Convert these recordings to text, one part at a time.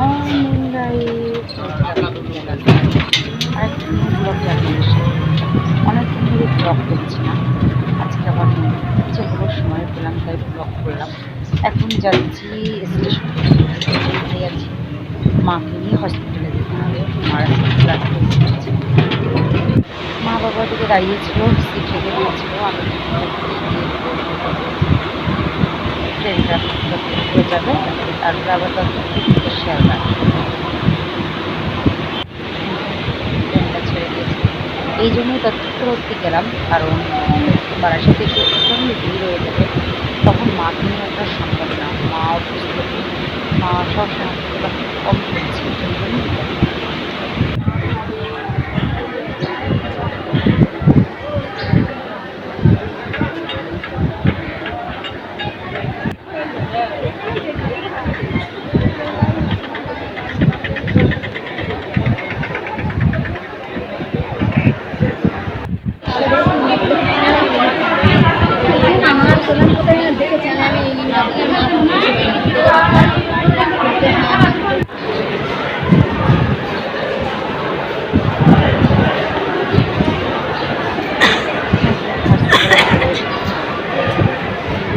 Morning guys, আরেকটা new blog জানিয়ে অনেকদিন ধরে ব্লগ করছি না। আজকে আবার ইচ্ছে হলো, সময় পেলাম তাই ব্লগ করলাম। এখন যাচ্ছি স্টেশনে, যাচ্ছি মাকে নিয়ে হসপিটালে যেতে হবে। মার ব্লাড টেস্ট হচ্ছে। মা বাবার দিকে দাঁড়িয়েছিল, সিট রেখে দিয়েছিল। আমি ট্রেনটা ঘুরে যাবে, তারপরে আবার শিয়ালদা ট্রেনটা ছেড়ে দিয়েছে। এই জন্যই তথ্যরত্তি গেলাম, কারণ বারাসাতে গিয়ে প্রচণ্ড ভিড় হয়ে যাবে। তখন মাকে নিয়ে ওঠা সম্ভব না। মা অসুস্থ, মা সবসময় কম করছে, এই জন্যই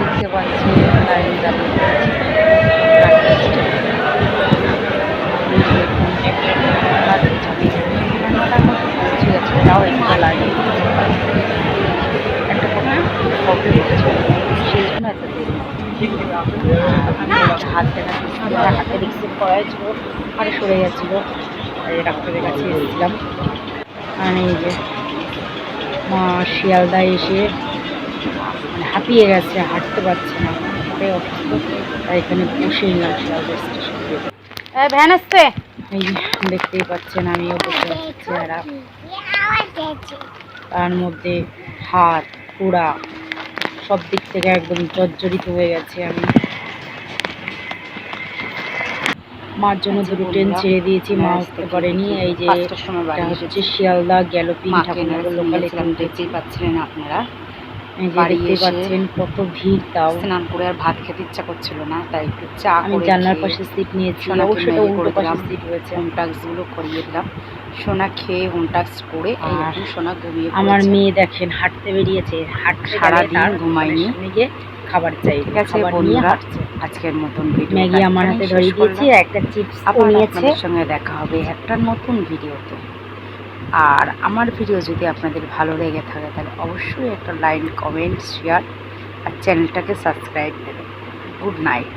দেখতে পাচ্ছি লাইন দাঁড়িয়ে পৌঁছে গেছে। তাও একটা লাইন একটা প্রবলেম হচ্ছে, সেই জন্য এত দেরি। হাত দেখা হাতে রিক্সিভ করা হয়েছিল, আরে সরে গেছিলো, ডাক্তারের কাছে এসেছিলাম। আর এই যে মা শিয়ালদায় এসে মানে হাঁপিয়ে গেছে, হাঁটতে পারছে না, তাই অসুস্থ, তাই এখানে বসে নিলাম শিয়ালদা স্টেশনে। ভ্যান আসছে, এই দেখতেই পাচ্ছেন, আমিও বসে আছি চেহারা, তার মধ্যে হাত পুরা সব দিক থেকে একদম জর্জরিত হয়ে গেছে। আমি মার জন্য দুটো ট্রেন ছেড়ে দিয়েছি, মা উঠতে পারেনি। এই যে হচ্ছে শিয়ালদা গ্যালোপিং ঠাকুরনগর লোকাল, এখানে দেখতেই পাচ্ছিলেন আপনারা, দেখতেই পাচ্ছেন কত ভিড়। তাও স্নান করে আর ভাত খেতে ইচ্ছা করছিল না, তাই একটু চা আমি জানলার পাশে সিট নিয়েছি, অবশ্যই উল্টো পাশে সিট হয়েছে। হোম টাস্কগুলো করিয়ে দিলাম, সোনা খেয়ে হোম টাস্ক করে আর সোনা ঘুমিয়ে। আমার মেয়ে দেখেন হাঁটতে বেরিয়েছে, সারাদিন ঘুমায়নি, গিয়ে খাবার চাই। ঠিক আছে বন্ধুরা, আজকের মতন ভিডিও ম্যাগি আমার হাতে ধরিয়ে দিয়েছি, একটা চিপস নিয়েছে। সঙ্গে দেখা হবে একটা নতুন ভিডিওতে। আর আমার ভিডিও যদি আপনাদের ভালো লেগে থাকে তাহলে অবশ্যই একটা লাইক, কমেন্ট, শেয়ার আর চ্যানেলটাকে সাবস্ক্রাইব দেবেন। Good night.